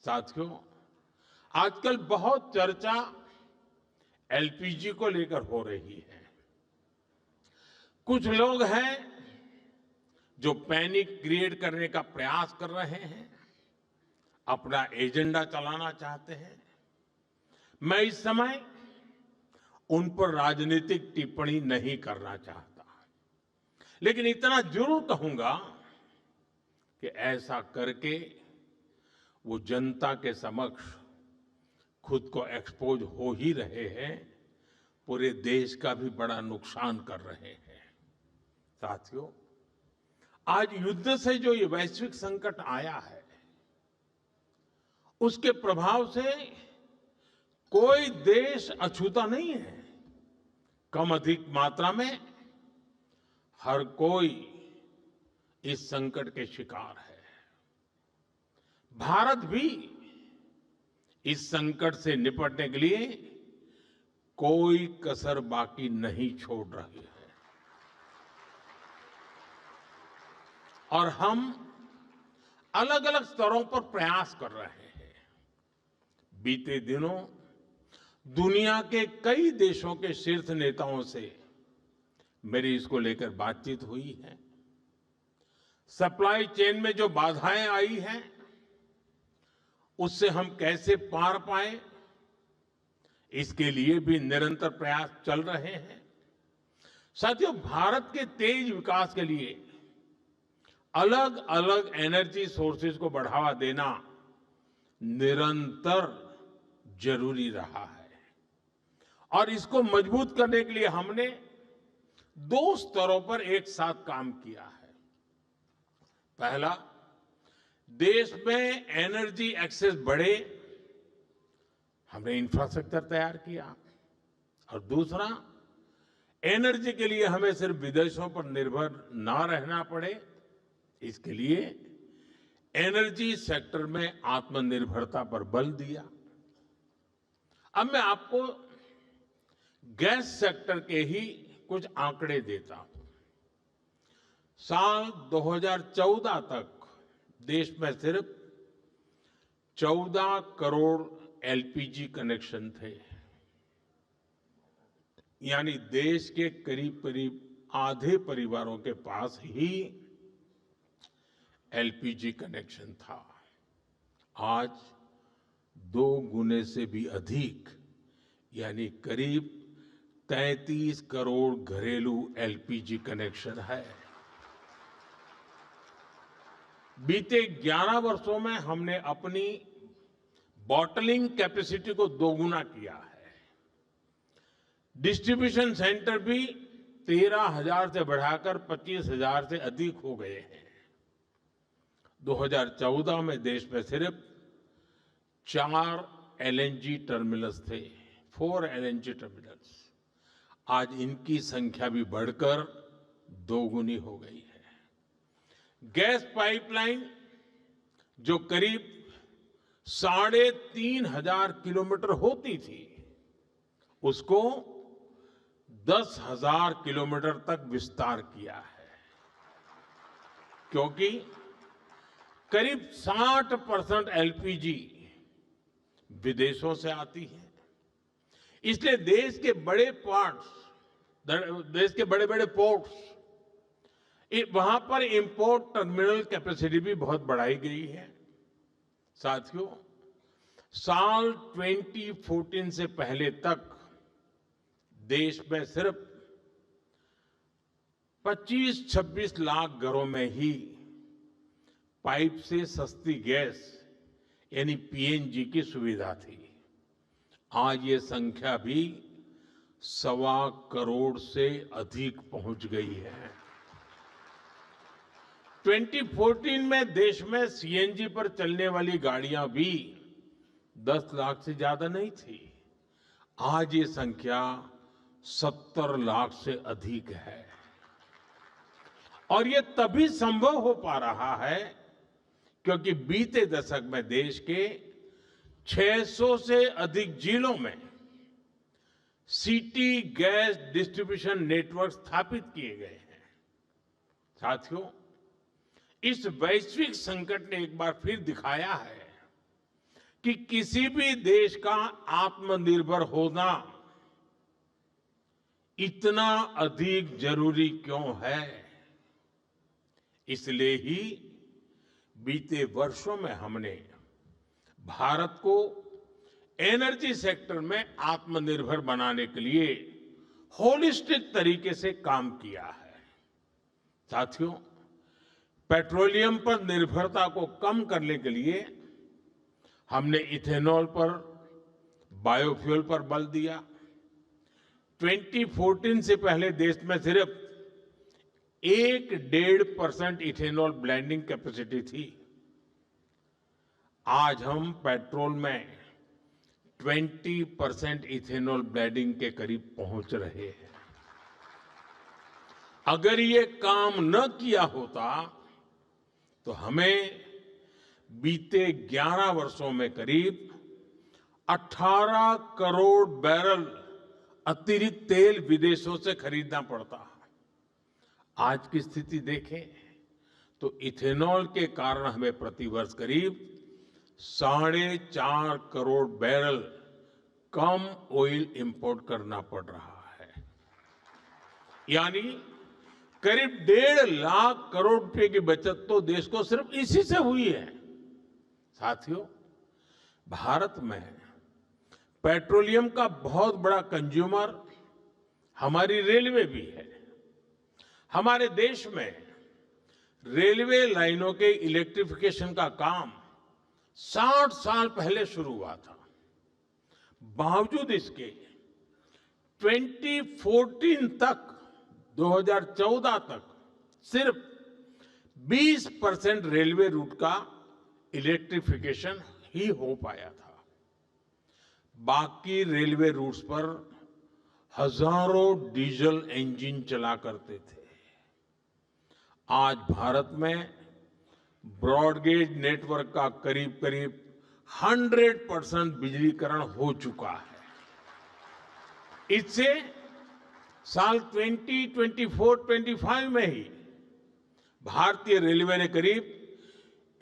साथियों, आजकल बहुत चर्चा एलपीजी को लेकर हो रही है। कुछ लोग हैं जो पैनिक क्रिएट करने का प्रयास कर रहे हैं, अपना एजेंडा चलाना चाहते हैं। मैं इस समय उन पर राजनीतिक टिप्पणी नहीं करना चाहता, लेकिन इतना जरूर कहूंगा कि ऐसा करके वो जनता के समक्ष खुद को एक्सपोज हो ही रहे हैं, पूरे देश का भी बड़ा नुकसान कर रहे हैं। साथियों, आज युद्ध से जो ये वैश्विक संकट आया है, उसके प्रभाव से कोई देश अछूता नहीं है। कम अधिक मात्रा में हर कोई इस संकट के शिकार है। भारत भी इस संकट से निपटने के लिए कोई कसर बाकी नहीं छोड़ रही है और हम अलग अलग स्तरों पर प्रयास कर रहे हैं। बीते दिनों दुनिया के कई देशों के शीर्ष नेताओं से मेरी इसको लेकर बातचीत हुई है। सप्लाई चेन में जो बाधाएं आई हैं, उससे हम कैसे पार पाए, इसके लिए भी निरंतर प्रयास चल रहे हैं। साथियों, भारत के तेज विकास के लिए अलग अलग एनर्जी सोर्सेज को बढ़ावा देना निरंतर जरूरी रहा है और इसको मजबूत करने के लिए हमने 2 स्तरों पर एक साथ काम किया है। पहला, देश में एनर्जी एक्सेस बढ़े, हमने इंफ्रास्ट्रक्चर तैयार किया और दूसरा, एनर्जी के लिए हमें सिर्फ विदेशों पर निर्भर ना रहना पड़े, इसके लिए एनर्जी सेक्टर में आत्मनिर्भरता पर बल दिया। अब मैं आपको गैस सेक्टर के ही कुछ आंकड़े देता हूं। साल 2014 तक देश में सिर्फ 14 करोड़ एलपीजी कनेक्शन थे, यानी देश के करीब करीब आधे परिवारों के पास ही एलपीजी कनेक्शन था। आज 2 गुने से भी अधिक, यानी करीब 33 करोड़ घरेलू एलपीजी कनेक्शन है। बीते 11 वर्षों में हमने अपनी बॉटलिंग कैपेसिटी को 2 गुना किया है। डिस्ट्रीब्यूशन सेंटर भी 13,000 से बढ़ाकर 25,000 से अधिक हो गए हैं। 2014 में देश में सिर्फ 4 एलएनजी टर्मिनल्स थे, 4 एलएनजी टर्मिनल्स। आज इनकी संख्या भी बढ़कर 2 गुनी हो गई है। गैस पाइपलाइन जो करीब 3,500 किलोमीटर होती थी, उसको 10,000 किलोमीटर तक विस्तार किया है, क्योंकि करीब 60% एलपीजी विदेशों से आती है। इसलिए देश के बड़े बड़े पोर्ट्स, वहां पर इंपोर्ट टर्मिनल कैपेसिटी भी बहुत बढ़ाई गई है। साथियों, साल 2014 से पहले तक देश में सिर्फ 25-26 लाख घरों में ही पाइप से सस्ती गैस यानी पीएनजी की सुविधा थी। आज ये संख्या भी 1.25 करोड़ से अधिक पहुंच गई है। 2014 में देश में सीएनजी पर चलने वाली गाड़ियां भी 10 लाख से ज्यादा नहीं थी। आज ये संख्या 70 लाख से अधिक है और ये तभी संभव हो पा रहा है क्योंकि बीते दशक में देश के 600 से अधिक जिलों में सिटी गैस डिस्ट्रीब्यूशन नेटवर्क स्थापित किए गए हैं। साथियों, इस वैश्विक संकट ने एक बार फिर दिखाया है कि किसी भी देश का आत्मनिर्भर होना इतना अधिक जरूरी क्यों है। इसलिए ही बीते वर्षों में हमने भारत को एनर्जी सेक्टर में आत्मनिर्भर बनाने के लिए होलिस्टिक तरीके से काम किया है। साथियों, पेट्रोलियम पर निर्भरता को कम करने के लिए हमने इथेनॉल पर, बायोफ्यूल पर बल दिया। 2014 से पहले देश में सिर्फ 1-1.5% इथेनॉल ब्लेंडिंग कैपेसिटी थी। आज हम पेट्रोल में 20% इथेनॉल ब्लेंडिंग के करीब पहुंच रहे हैं। अगर ये काम न किया होता तो हमें बीते 11 वर्षों में करीब 18 करोड़ बैरल अतिरिक्त तेल विदेशों से खरीदना पड़ता। आज की स्थिति देखें तो इथेनॉल के कारण हमें प्रतिवर्ष करीब 4.5 करोड़ बैरल कम ऑयल इंपोर्ट करना पड़ रहा है। यानी करीब 1.5 लाख करोड़ रुपए की बचत तो देश को सिर्फ इसी से हुई है। साथियों, भारत में पेट्रोलियम का बहुत बड़ा कंज्यूमर हमारी रेलवे भी है। हमारे देश में रेलवे लाइनों के इलेक्ट्रिफिकेशन का काम 60 साल पहले शुरू हुआ था। बावजूद इसके 2014 तक, 2014 तक सिर्फ 20% रेलवे रूट का इलेक्ट्रिफिकेशन ही हो पाया था। बाकी रेलवे रूट्स पर हजारों डीजल इंजन चला करते थे। आज भारत में ब्रॉडगेज नेटवर्क का करीब करीब 100% बिजलीकरण हो चुका है। इससे साल 2024-25 में ही भारतीय रेलवे ने करीब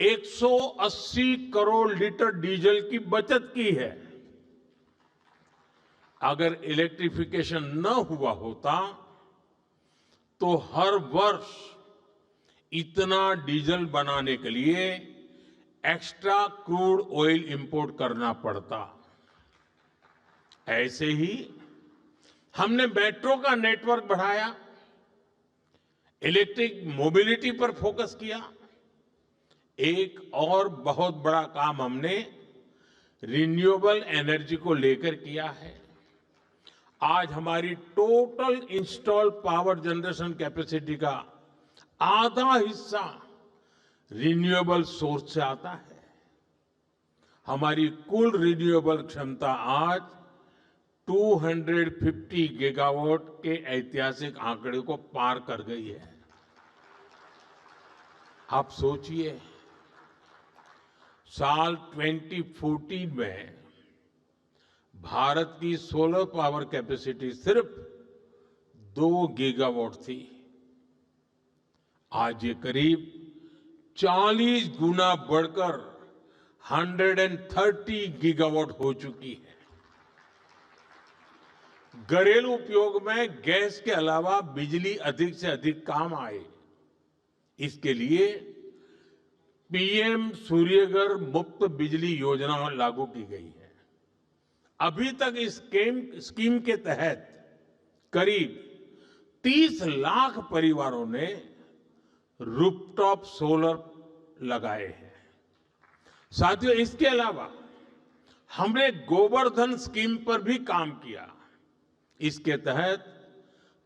180 करोड़ लीटर डीजल की बचत की है। अगर इलेक्ट्रिफिकेशन न हुआ होता तो हर वर्ष इतना डीजल बनाने के लिए एक्स्ट्रा क्रूड ऑयल इंपोर्ट करना पड़ता। ऐसे ही हमने मेट्रो का नेटवर्क बढ़ाया, इलेक्ट्रिक मोबिलिटी पर फोकस किया। एक और बहुत बड़ा काम हमने रिन्यूएबल एनर्जी को लेकर किया है। आज हमारी total install power generation capacity का आधा हिस्सा रिन्यूएबल सोर्स से आता है। हमारी कुल रिन्यूएबल क्षमता आज 250 गीगावाट के ऐतिहासिक आंकड़े को पार कर गई है। आप सोचिए, साल 2014 में भारत की सोलर पावर कैपेसिटी सिर्फ 2 गीगावाट थी। आज ये करीब 40 गुना बढ़कर 130 गीगावाट हो चुकी है। घरेलू उपयोग में गैस के अलावा बिजली अधिक से अधिक काम आए, इसके लिए पीएम सूर्यघर मुफ्त बिजली योजना लागू की गई है। अभी तक इस स्कीम के तहत करीब 30 लाख परिवारों ने रूफटॉप सोलर लगाए हैं। साथियों, इसके अलावा हमने गोवर्धन स्कीम पर भी काम किया। इसके तहत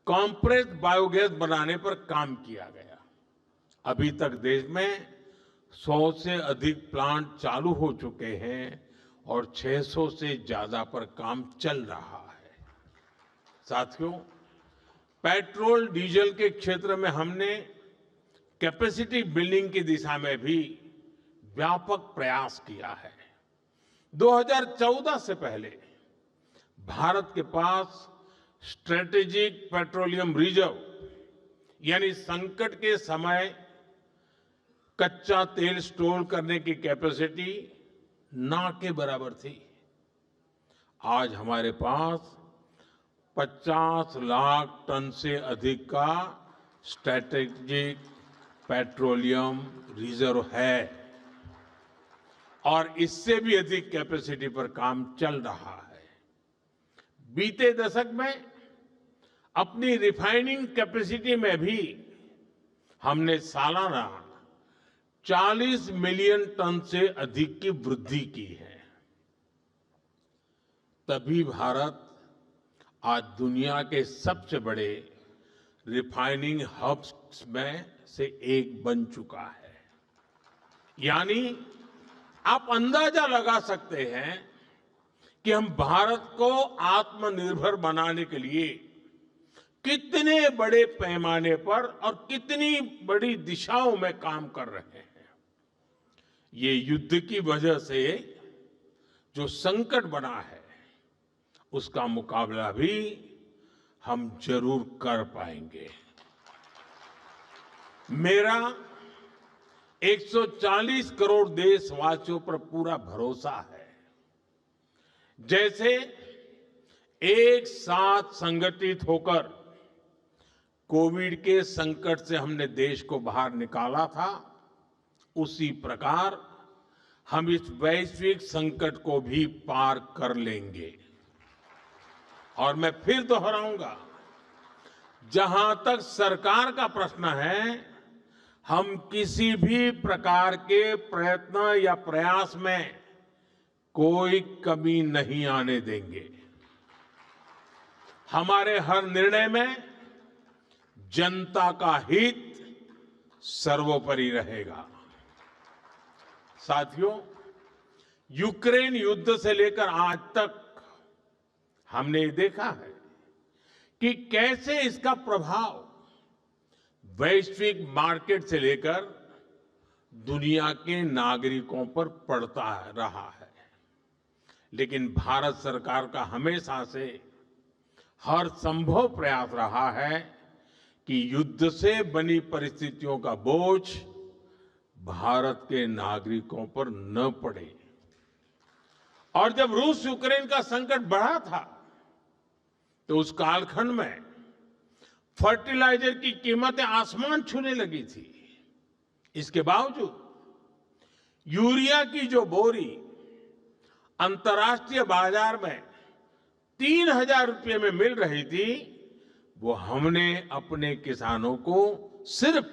कॉम्प्रेस्ड बायोगैस बनाने पर काम किया गया। अभी तक देश में 100 से अधिक प्लांट चालू हो चुके हैं और 600 से ज्यादा पर काम चल रहा है। साथियों, पेट्रोल डीजल के क्षेत्र में हमने कैपेसिटी बिल्डिंग की दिशा में भी व्यापक प्रयास किया है। 2014 से पहले भारत के पास स्ट्रेटेजिक पेट्रोलियम रिजर्व यानी संकट के समय कच्चा तेल स्टोर करने की कैपेसिटी ना के बराबर थी। आज हमारे पास 50 लाख टन से अधिक का स्ट्रैटेजिक पेट्रोलियम रिजर्व है और इससे भी अधिक कैपेसिटी पर काम चल रहा है। बीते दशक में अपनी रिफाइनिंग कैपेसिटी में भी हमने सालाना 40 मिलियन टन से अधिक की वृद्धि की है। तभी भारत आज दुनिया के सबसे बड़े रिफाइनिंग हब्स में से एक बन चुका है। यानी आप अंदाजा लगा सकते हैं कि हम भारत को आत्मनिर्भर बनाने के लिए कितने बड़े पैमाने पर और कितनी बड़ी दिशाओं में काम कर रहे हैं। ये युद्ध की वजह से जो संकट बना है उसका मुकाबला भी हम जरूर कर पाएंगे। मेरा 140 करोड़ देशवासियों पर पूरा भरोसा है। जैसे एक साथ संगठित होकर कोविड के संकट से हमने देश को बाहर निकाला था, उसी प्रकार हम इस वैश्विक संकट को भी पार कर लेंगे। और मैं फिर दोहराऊंगा, जहां तक सरकार का प्रश्न है, हम किसी भी प्रकार के प्रयत्न या प्रयास में कोई कमी नहीं आने देंगे। हमारे हर निर्णय में जनता का हित सर्वोपरि रहेगा। साथियों, यूक्रेन युद्ध से लेकर आज तक हमने देखा है कि कैसे इसका प्रभाव वैश्विक मार्केट से लेकर दुनिया के नागरिकों पर पड़ता रहा है। लेकिन भारत सरकार का हमेशा से हर संभव प्रयास रहा है कि युद्ध से बनी परिस्थितियों का बोझ भारत के नागरिकों पर न पड़े। और जब रूस यूक्रेन का संकट बढ़ा था तो उस कालखंड में फर्टिलाइजर की कीमतें आसमान छूने लगी थी। इसके बावजूद यूरिया की जो बोरी अंतर्राष्ट्रीय बाजार में 3,000 रुपये में मिल रही थी, वो हमने अपने किसानों को सिर्फ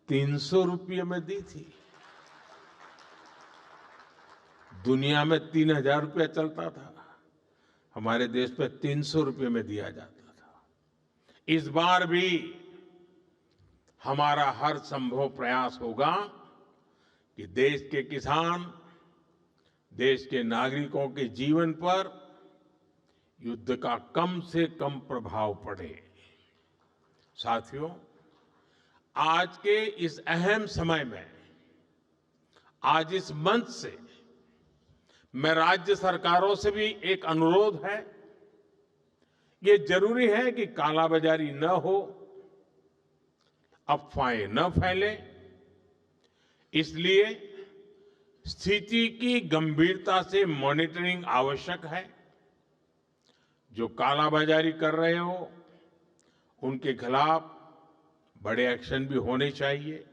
300 रुपये में दी थी। दुनिया में 3,000 रुपया चलता था, हमारे देश में 300 रुपये में दिया जाता था। इस बार भी हमारा हर संभव प्रयास होगा कि देश के किसान, देश के नागरिकों के जीवन पर युद्ध का कम से कम प्रभाव पड़े। साथियों, आज के इस अहम समय में, आज इस मंच से मैं राज्य सरकारों से भी एक अनुरोध है। ये जरूरी है कि कालाबाजारी न हो, अफवाहें न फैले। इसलिए स्थिति की गंभीरता से मॉनिटरिंग आवश्यक है। जो कालाबाजारी कर रहे हो, उनके खिलाफ बड़े एक्शन भी होने चाहिए।